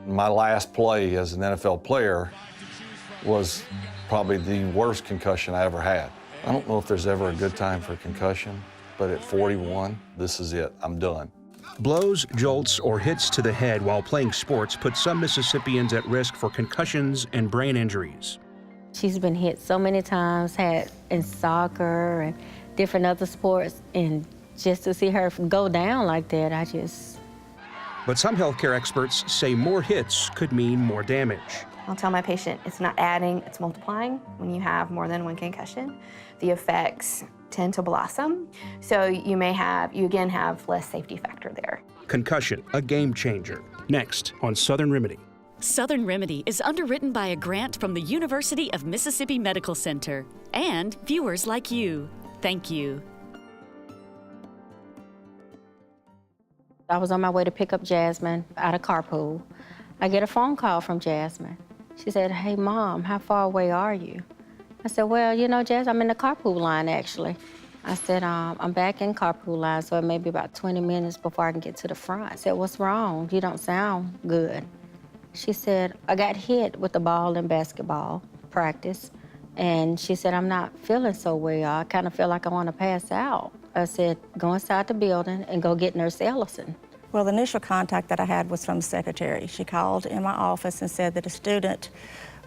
My last play as an NFL player was probably the worst concussion I ever had. I don't know if there's ever a good time for a concussion, but at 41, this is it. I'm done. Blows, jolts, or hits to the head while playing sports put some Mississippians at risk for concussions and brain injuries. She's been hit so many times, had in soccer and different other sports, and just to see her go down like that, I just... But some healthcare experts say more hits could mean more damage. I'll tell my patient it's not adding, it's multiplying. When you have more than one concussion, the effects tend to blossom. So you again have less safety factor there. Concussion, a game changer. Next on Southern Remedy. Southern Remedy is underwritten by a grant from the University of Mississippi Medical Center and viewers like you. Thank you. I was on my way to pick up Jasmine out of carpool. I get a phone call from Jasmine. She said, "Hey, Mom, how far away are you?" I said, "Well, you know, Jazz, I'm in the carpool line, actually." I said, I'm back in carpool line, so it may be about 20 minutes before I can get to the front. I said, "What's wrong? You don't sound good." She said, "I got hit with the ball in basketball practice." And she said, "I'm not feeling so well. I kind of feel like I want to pass out." I said, "Go inside the building and go get Nurse Ellison." Well, the initial contact that I had was from the secretary. She called in my office and said that a student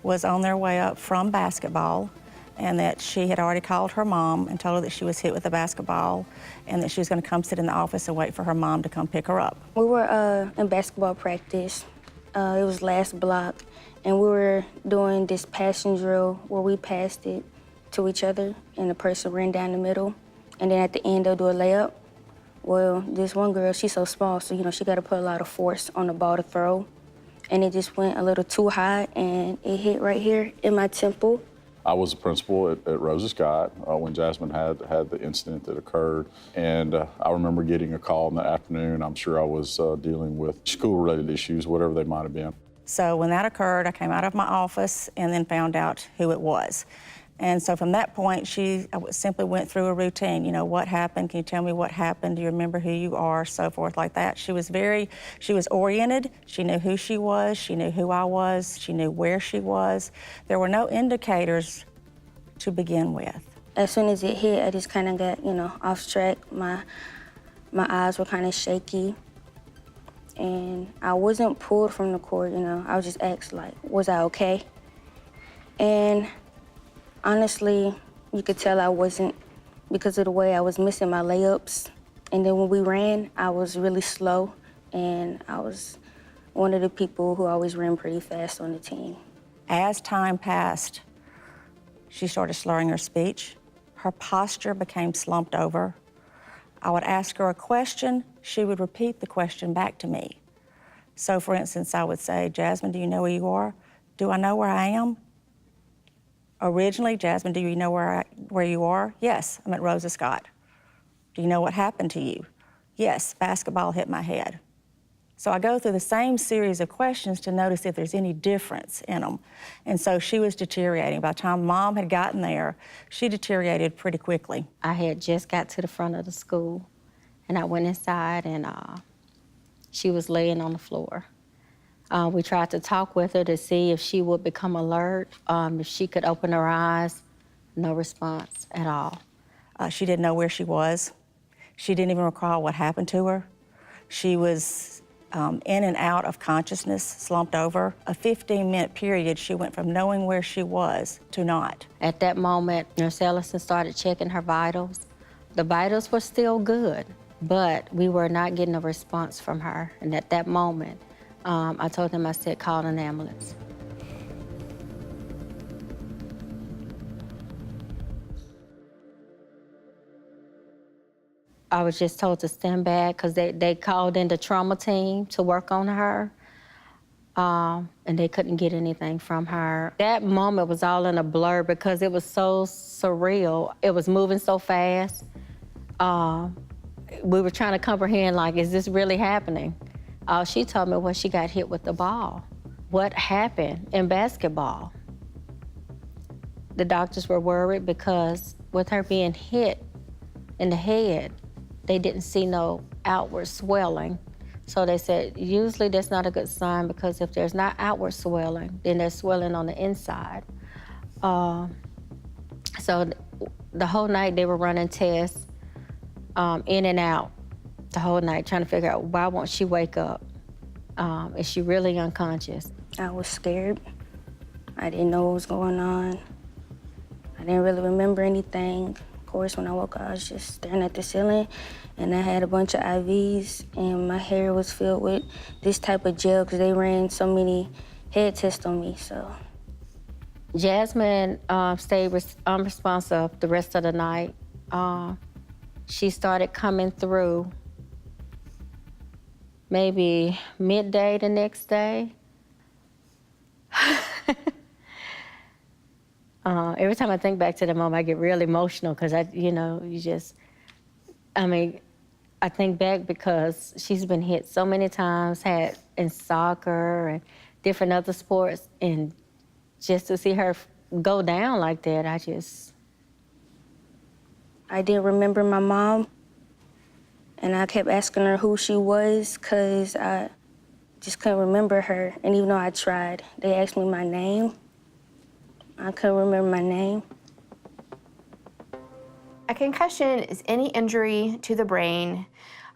was on their way up from basketball and that she had already called her mom and told her that she was hit with a basketball and that she was going to come sit in the office and wait for her mom to come pick her up. We were in basketball practice. It was last block, and we were doing this passing drill where we passed it to each other and the person ran down the middle. And then at the end, they'll do a layup. Well, this one girl, she's so small, so, you know, she got to put a lot of force on the ball to throw. And it just went a little too high, and it hit right here in my temple. I was a principal at Rosa Scott when Jasmine had the incident that occurred. And I remember getting a call in the afternoon. I'm sure I was dealing with school-related issues, whatever they might have been. So when that occurred, I came out of my office and then found out who it was. And so from that point, I simply went through a routine. You know, what happened? Can you tell me what happened? Do you remember who you are? So forth like that. She was oriented. She knew who she was. She knew who I was. She knew where she was. There were no indicators to begin with. As soon as it hit, I just kind of got, you know, off track. My eyes were kind of shaky. And I wasn't pulled from the court, you know. I was just asked, like, was I okay? And honestly, you could tell I wasn't because of the way I was missing my layups. And then when we ran, I was really slow, and I was one of the people who always ran pretty fast on the team. As time passed, she started slurring her speech. Her posture became slumped over. I would ask her a question, she would repeat the question back to me. So for instance, I would say, "Jasmine, do you know where you are?" "Do I know where I am?" Originally, "Jasmine, do you know where you are?" "Yes, I'm at Rosa Scott." "Do you know what happened to you?" "Yes, basketball hit my head." So I go through the same series of questions to notice if there's any difference in them. And so she was deteriorating. By the time Mom had gotten there, she deteriorated pretty quickly. I had just got to the front of the school, and I went inside, and she was laying on the floor. We tried to talk with her to see if she would become alert, if she could open her eyes. No response at all. She didn't know where she was. She didn't even recall what happened to her. She was in and out of consciousness, slumped over. A 15-minute period, she went from knowing where she was to not. At that moment, Nurse Ellison started checking her vitals. The vitals were still good, but we were not getting a response from her. And at that moment, I told them, I said, "Call an ambulance." I was just told to stand back because they called in the trauma team to work on her, and they couldn't get anything from her. That moment was all in a blur because it was so surreal. It was moving so fast. We were trying to comprehend, like, is this really happening? She told me when she got hit with the ball. What happened in basketball? The doctors were worried because with her being hit in the head, they didn't see no outward swelling. So they said, usually that's not a good sign because if there's not outward swelling, then there's swelling on the inside. So the whole night they were running tests in and out the whole night, trying to figure out why won't she wake up? Is she really unconscious? I was scared. I didn't know what was going on. I didn't really remember anything. Of course, when I woke up, I was just staring at the ceiling, and I had a bunch of IVs, and my hair was filled with this type of gel because they ran so many head tests on me, so. Jasmine stayed unresponsive the rest of the night. She started coming through maybe midday the next day. Every time I think back to the moment, I get real emotional because I think back because she's been hit so many times, had in soccer and different other sports, and just to see her go down like that, I didn't remember my mom, and I kept asking her who she was because I just couldn't remember her. And even though I tried, they asked me my name. I couldn't remember my name. A concussion is any injury to the brain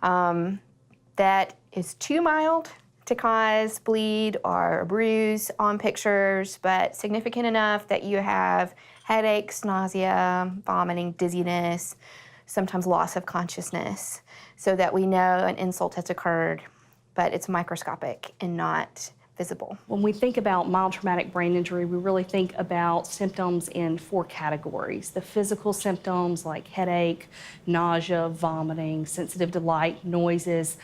that is too mild to cause bleed or bruise on pictures, but significant enough that you have headaches, nausea, vomiting, dizziness, sometimes loss of consciousness, so that we know an insult has occurred, but it's microscopic and not visible. When we think about mild traumatic brain injury, we really think about symptoms in 4 categories. The physical symptoms like headache, nausea, vomiting, sensitive to light, noises,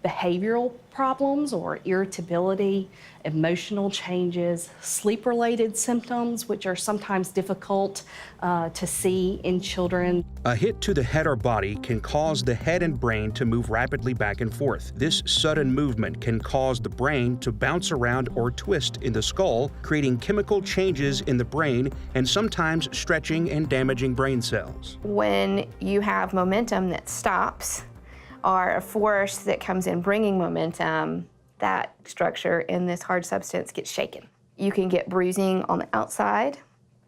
behavioral problems or irritability, emotional changes, sleep-related symptoms, which are sometimes difficult to see in children. A hit to the head or body can cause the head and brain to move rapidly back and forth. This sudden movement can cause the brain to bounce around or twist in the skull, creating chemical changes in the brain and sometimes stretching and damaging brain cells. When you have momentum that stops, or a force that comes in bringing momentum, that structure in this hard substance gets shaken. You can get bruising on the outside.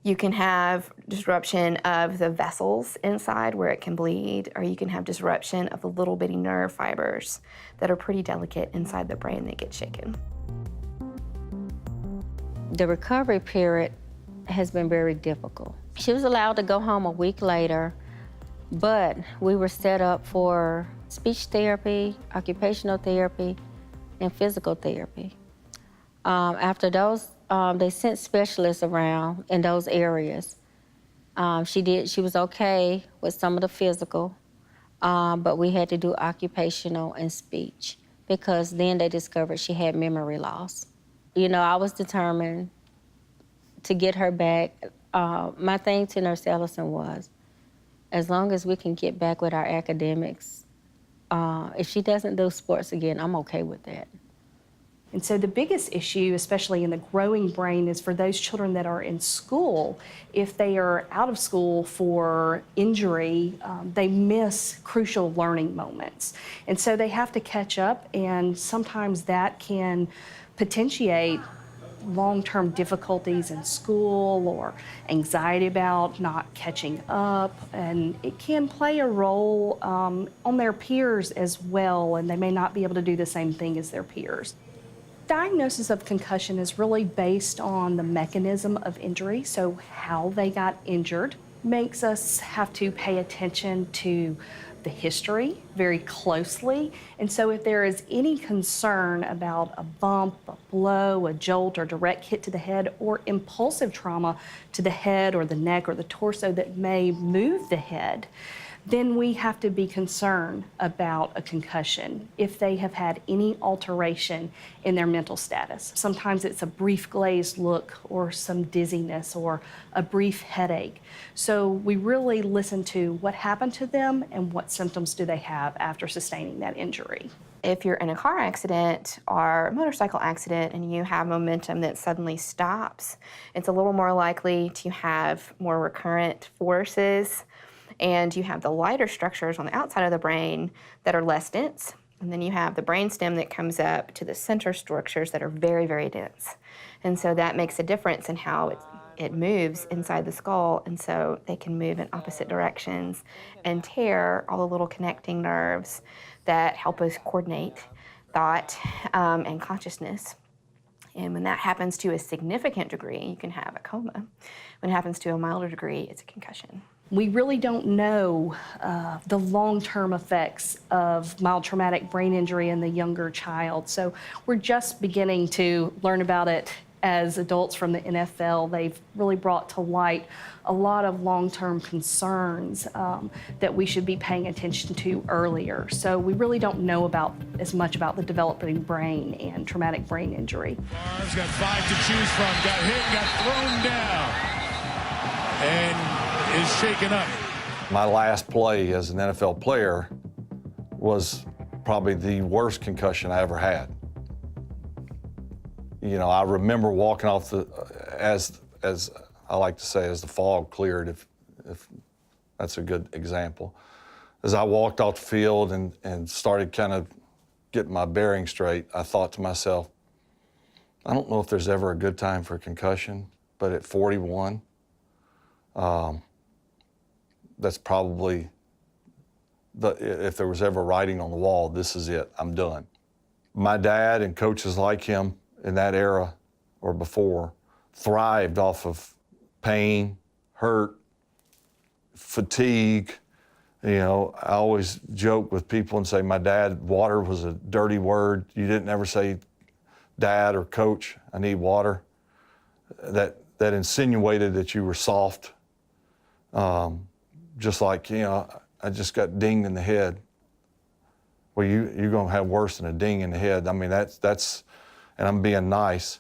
You can have disruption of the vessels inside where it can bleed, or you can have disruption of the little bitty nerve fibers that are pretty delicate inside the brain that get shaken. The recovery period has been very difficult. She was allowed to go home a week later, but we were set up for speech therapy, occupational therapy, and physical therapy. After those, they sent specialists around in those areas. She was okay with some of the physical, but we had to do occupational and speech because then they discovered she had memory loss. You know, I was determined to get her back. My thing to Nurse Ellison was, as long as we can get back with our academics, if she doesn't do sports again, I'm okay with that. And so the biggest issue, especially in the growing brain, is for those children that are in school. If they are out of school for injury, they miss crucial learning moments. And so they have to catch up, and sometimes that can potentiate long-term difficulties in school or anxiety about not catching up, and it can play a role on their peers as well, and they may not be able to do the same thing as their peers. Diagnosis of concussion is really based on the mechanism of injury, so how they got injured makes us have to pay attention to the history very closely. And so if there is any concern about a bump, a blow, a jolt, or direct hit to the head, or impulsive trauma to the head or the neck or the torso that may move the head, then we have to be concerned about a concussion if they have had any alteration in their mental status. Sometimes it's a brief glazed look or some dizziness or a brief headache. So we really listen to what happened to them and what symptoms do they have after sustaining that injury. If you're in a car accident or a motorcycle accident and you have momentum that suddenly stops, it's a little more likely to have more recurrent forces, and you have the lighter structures on the outside of the brain that are less dense. And then you have the brainstem that comes up to the center structures that are very, very dense. And so that makes a difference in how it moves inside the skull, and so they can move in opposite directions and tear all the little connecting nerves that help us coordinate thought and consciousness. And when that happens to a significant degree, you can have a coma. When it happens to a milder degree, it's a concussion. We really don't know the long-term effects of mild traumatic brain injury in the younger child. So we're just beginning to learn about it as adults from the NFL. They've really brought to light a lot of long-term concerns that we should be paying attention to earlier. So we really don't know as much about the developing brain and traumatic brain injury. Favre's got 5 to choose from. Got hit, got thrown down, and is shaken up. My last play as an NFL player was probably the worst concussion I ever had. You know, I remember walking off as I like to say, as the fog cleared, if that's a good example. As I walked off the field and started kind of getting my bearings straight, I thought to myself, I don't know if there's ever a good time for a concussion, but at 41, that's probably, if there was ever writing on the wall, this is it, I'm done. My dad and coaches like him in that era or before thrived off of pain, hurt, fatigue. You know, I always joke with people and say my dad, water was a dirty word. You didn't ever say, Dad or Coach, I need water. That insinuated that you were soft. Just like, you know, I just got dinged in the head. Well, you're gonna have worse than a ding in the head. I mean, that's, and I'm being nice.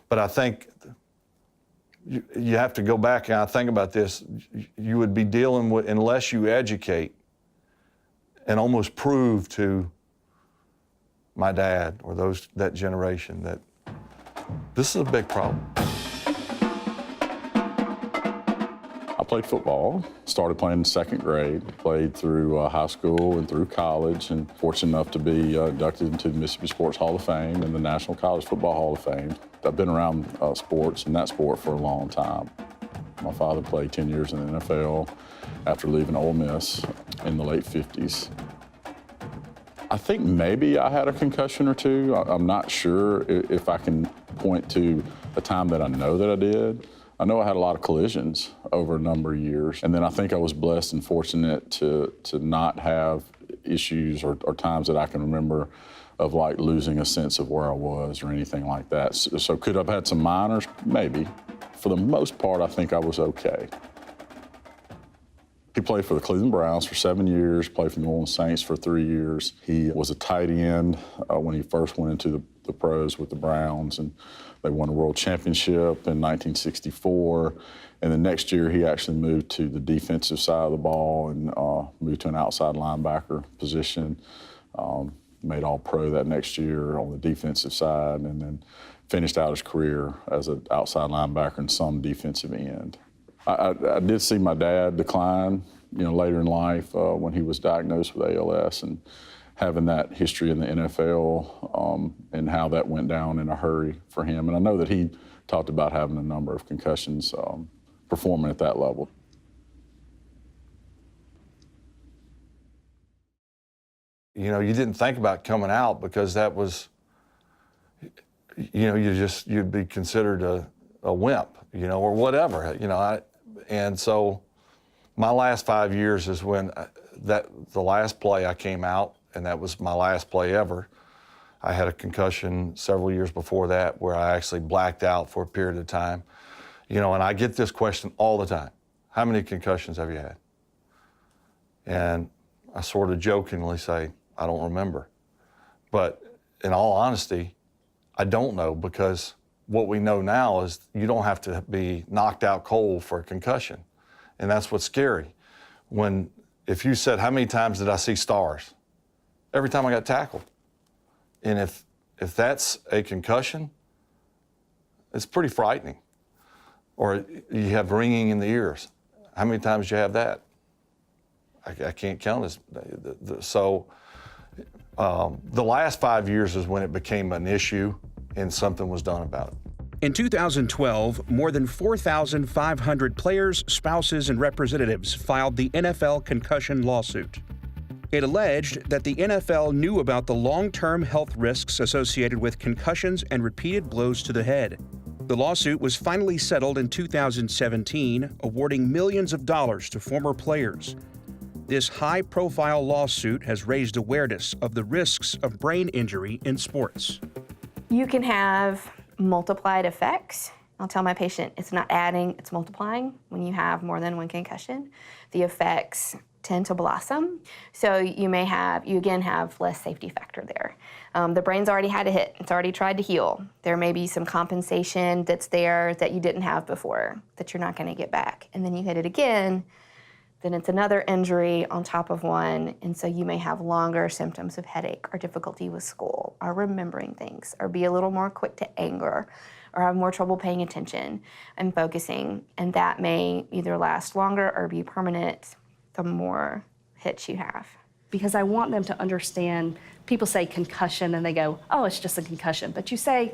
But I think you have to go back and I think about this. You would be dealing with, unless you educate and almost prove to my dad or that generation that this is a big problem. I played football, started playing in second grade, played through high school and through college, and fortunate enough to be inducted into the Mississippi Sports Hall of Fame and the National College Football Hall of Fame. I've been around sports and that sport for a long time. My father played 10 years in the NFL after leaving Ole Miss in the late 50s. I think maybe I had a concussion or two. I'm not sure if I can point to a time that I know that I did. I know I had a lot of collisions over a number of years, and then I think I was blessed and fortunate to not have issues or times that I can remember of like losing a sense of where I was or anything like that. So could I have had some minors? Maybe. For the most part, I think I was okay. He played for the Cleveland Browns for 7 years, played for the New Orleans Saints for 3 years. He was a tight end when he first went into the pros with the Browns, and they won a world championship in 1964. And the next year, he actually moved to the defensive side of the ball and moved to an outside linebacker position. Made All-Pro that next year on the defensive side, and then finished out his career as an outside linebacker and some defensive end. I did see my dad decline, you know, later in life when he was diagnosed with ALS, and having that history in the NFL and how that went down in a hurry for him. And I know that he talked about having a number of concussions performing at that level. You know, you didn't think about coming out because that was, you know, you'd be considered a wimp, you know, or whatever, you know. And so my last 5 years is when the last play I came out, and that was my last play ever. I had a concussion several years before that where I actually blacked out for a period of time. You know, and I get this question all the time. How many concussions have you had? And I sort of jokingly say, I don't remember. But in all honesty, I don't know, because what we know now is you don't have to be knocked out cold for a concussion. And that's what's scary. If you said, how many times did I see stars? Every time I got tackled. And if that's a concussion, it's pretty frightening. Or you have ringing in the ears. How many times do you have that? I can't count. So The last 5 years is when it became an issue and something was done about it. In 2012, more than 4,500 players, spouses, and representatives filed the NFL concussion lawsuit. It alleged that the NFL knew about the long-term health risks associated with concussions and repeated blows to the head. The lawsuit was finally settled in 2017, awarding millions of dollars to former players. This high-profile lawsuit has raised awareness of the risks of brain injury in sports. You can have multiplied effects. I'll tell my patient it's not adding, it's multiplying. When you have more than one concussion, the effects tend to blossom. So you again have less safety factor there. The brain's already had a hit, it's already tried to heal. There may be some compensation that's there that you didn't have before that you're not gonna get back. And then you hit it again, then it's another injury on top of one, and so you may have longer symptoms of headache or difficulty with school or remembering things or be a little more quick to anger or have more trouble paying attention and focusing, and that may either last longer or be permanent the more hits you have. Because I want them to understand, people say concussion and they go, oh, it's just a concussion. But you say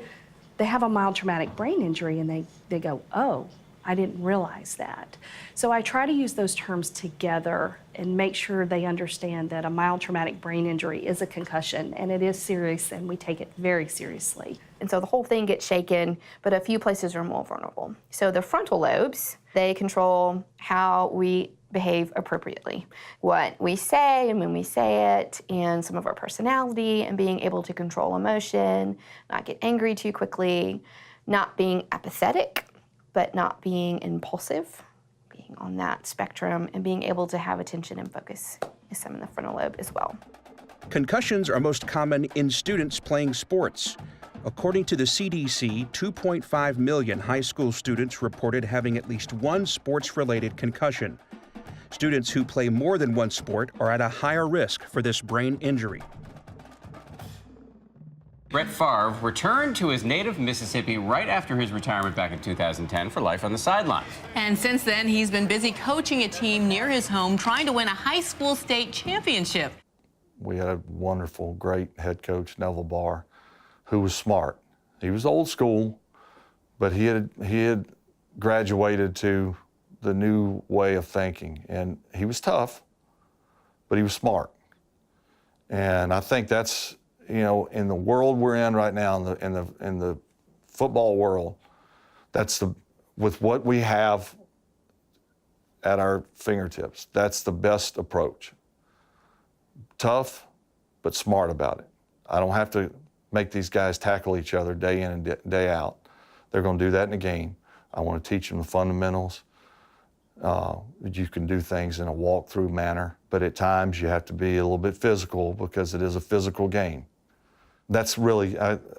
they have a mild traumatic brain injury and they go, oh, I didn't realize that. So I try to use those terms together and make sure they understand that a mild traumatic brain injury is a concussion and it is serious and we take it very seriously. And so the whole thing gets shaken, but a few places are more vulnerable. So the frontal lobes, they control how we behave appropriately. What we say and when we say it, and some of our personality and being able to control emotion, not get angry too quickly, not being apathetic, but not being impulsive, being on that spectrum, and being able to have attention and focus is some in the frontal lobe as well. Concussions are most common in students playing sports. According to the CDC, 2.5 million high school students reported having at least one sports-related concussion. Students who play more than one sport are at a higher risk for this brain injury. Brett Favre returned to his native Mississippi right after his retirement back in 2010 for life on the sidelines. And since then, he's been busy coaching a team near his home, trying to win a high school state championship. We had a wonderful, great head coach, Neville Barr, who was smart. He was old school, but he had graduated to the new way of thinking, and he was tough, but he was smart. And I think that's, you know, in the world we're in right now, in the football world, with what we have at our fingertips, that's the best approach. Tough, but smart about it. I don't have to make these guys tackle each other day in and day out. They're going to do that in a game. I want to teach them the fundamentals. You can do things in a walk-through manner, but at times you have to be a little bit physical because it is a physical game. That's really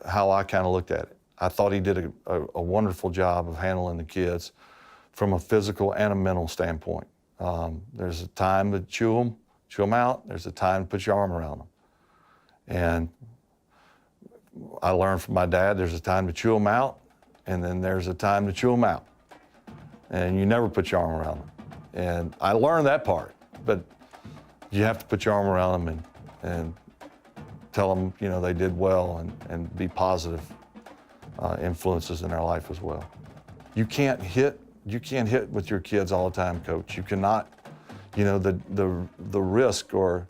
how I kind of looked at it. I thought he did a wonderful job of handling the kids from a physical and a mental standpoint. There's a time to chew them out. There's a time to put your arm around them. And I learned from my dad, there's a time to chew them out, and then there's a time to chew them out. And you never put your arm around them. And I learned that part, but you have to put your arm around them and tell them, you know, they did well and be positive influences in their life as well. You can't hit with your kids all the time, coach. You cannot, you know, the risk for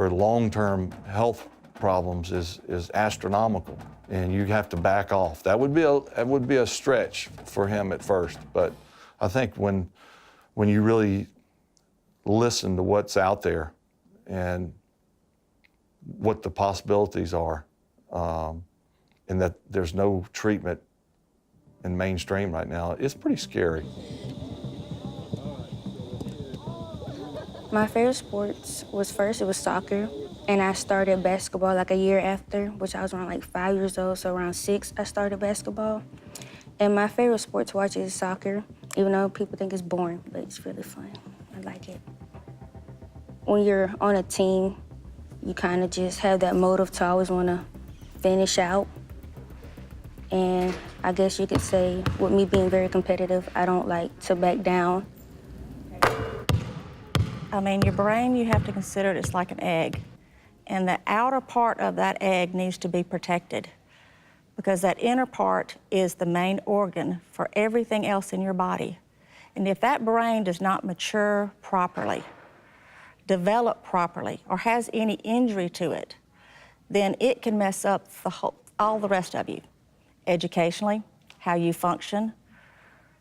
long-term health problems is astronomical, and you have to back off. That would be a stretch for him at first, but I think when you really listen to what's out there and what the possibilities are, and that there's no treatment in mainstream right now, it's pretty scary. My favorite sports was it was soccer, and I started basketball like a year after, which I was around like 5 years old, so around 6 I started basketball. And my favorite sport to watch is soccer, even though people think it's boring, but it's really fun. I like it. When you're on a team, you kind of just have that motive to always want to finish out. And I guess you could say, with me being very competitive, I don't like to back down. I mean, your brain, you have to consider it's like an egg. and the outer part of that egg needs to be protected because that inner part is the main organ for everything else in your body. And if that brain does not mature properly, develop properly, or has any injury to it, then it can mess up all the rest of you. Educationally, how you function.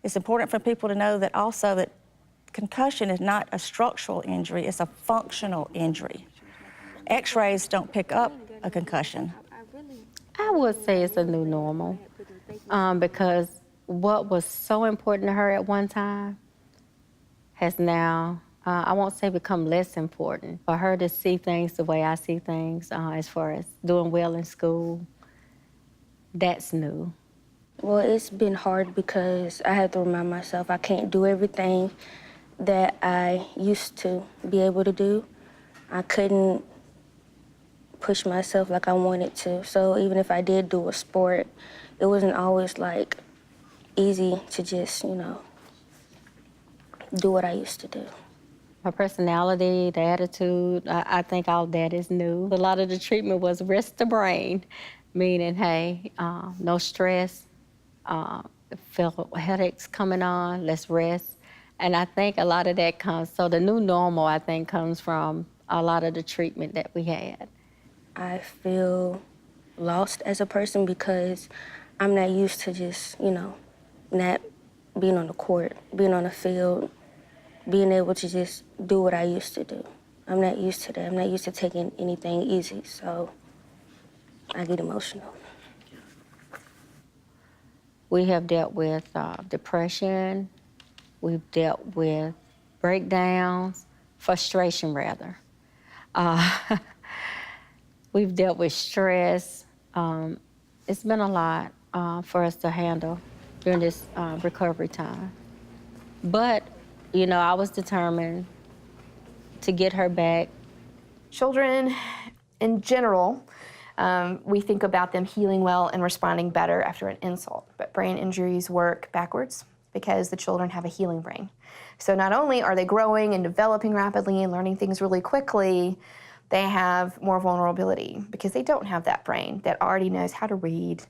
It's important for people to know that also that concussion is not a structural injury, it's a functional injury. X-rays don't pick up a concussion. I would say it's a new normal because what was so important to her at one time has now, I won't say become less important. For her to see things the way I see things, as far as doing well in school, that's new. Well, it's been hard because I have to remind myself I can't do everything that I used to be able to do. I couldn't push myself like I wanted to. So even if I did do a sport, it wasn't always like easy to just, you know, do what I used to do. Her personality, the attitude, I think all that is new. A lot of the treatment was rest the brain, meaning, hey, no stress, feel headaches coming on, let's rest. And I think a lot of that comes, so the new normal, I think, comes from a lot of the treatment that we had. I feel lost as a person because I'm not used to just, you know, not being on the court, being on the field, being able to just do what I used to do. I'm not used to that. I'm not used to taking anything easy, so I get emotional. We have dealt with depression. We've dealt with breakdowns, frustration rather. We've dealt with stress. It's been a lot for us to handle during this recovery time. But, you know, I was determined to get her back. Children, in general, we think about them healing well and responding better after an insult. But brain injuries work backwards because the children have a healing brain. So not only are they growing and developing rapidly and learning things really quickly, they have more vulnerability because they don't have that brain that already knows how to read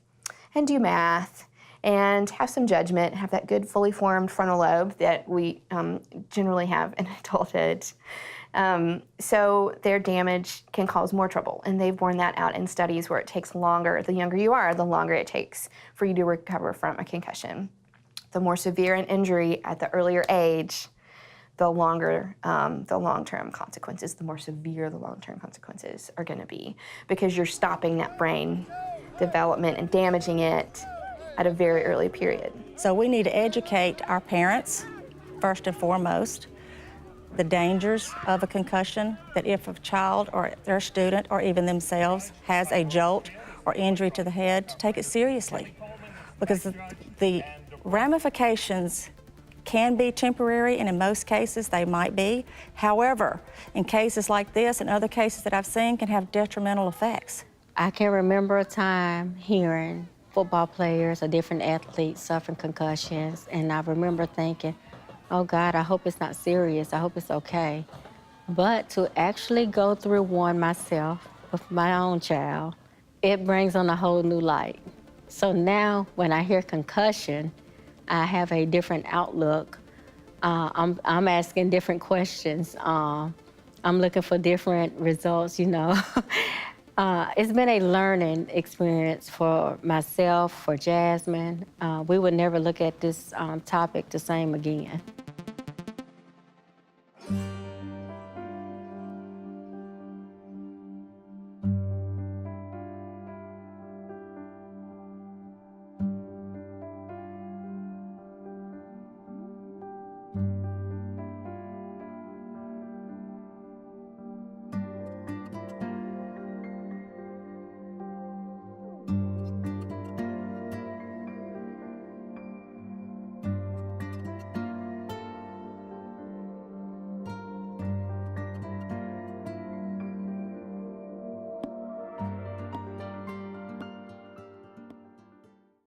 and do math and have some judgment, have that good fully formed frontal lobe that we generally have in adulthood. So their damage can cause more trouble, and they've borne that out in studies where it takes longer. The younger you are, the longer it takes for you to recover from a concussion. The more severe an injury at the earlier age, the longer the long-term consequences, the more severe the long-term consequences are going to be, because you're stopping that brain development and damaging it at a very early period. So we need to educate our parents, first and foremost, the dangers of a concussion, that if a child or their student or even themselves has a jolt or injury to the head, to take it seriously, because the ramifications can be temporary, and in most cases they might be. However, in cases like this and other cases that I've seen, can have detrimental effects. I can remember a time hearing football players or different athletes suffering concussions, and I remember thinking, oh God, I hope it's not serious, I hope it's okay. But to actually go through one myself with my own child, it brings on a whole new light. So now when I hear concussion, I have a different outlook. I'm asking different questions. I'm looking for different results, you know. It's been a learning experience for myself, for Jasmine. We would never look at this topic the same again.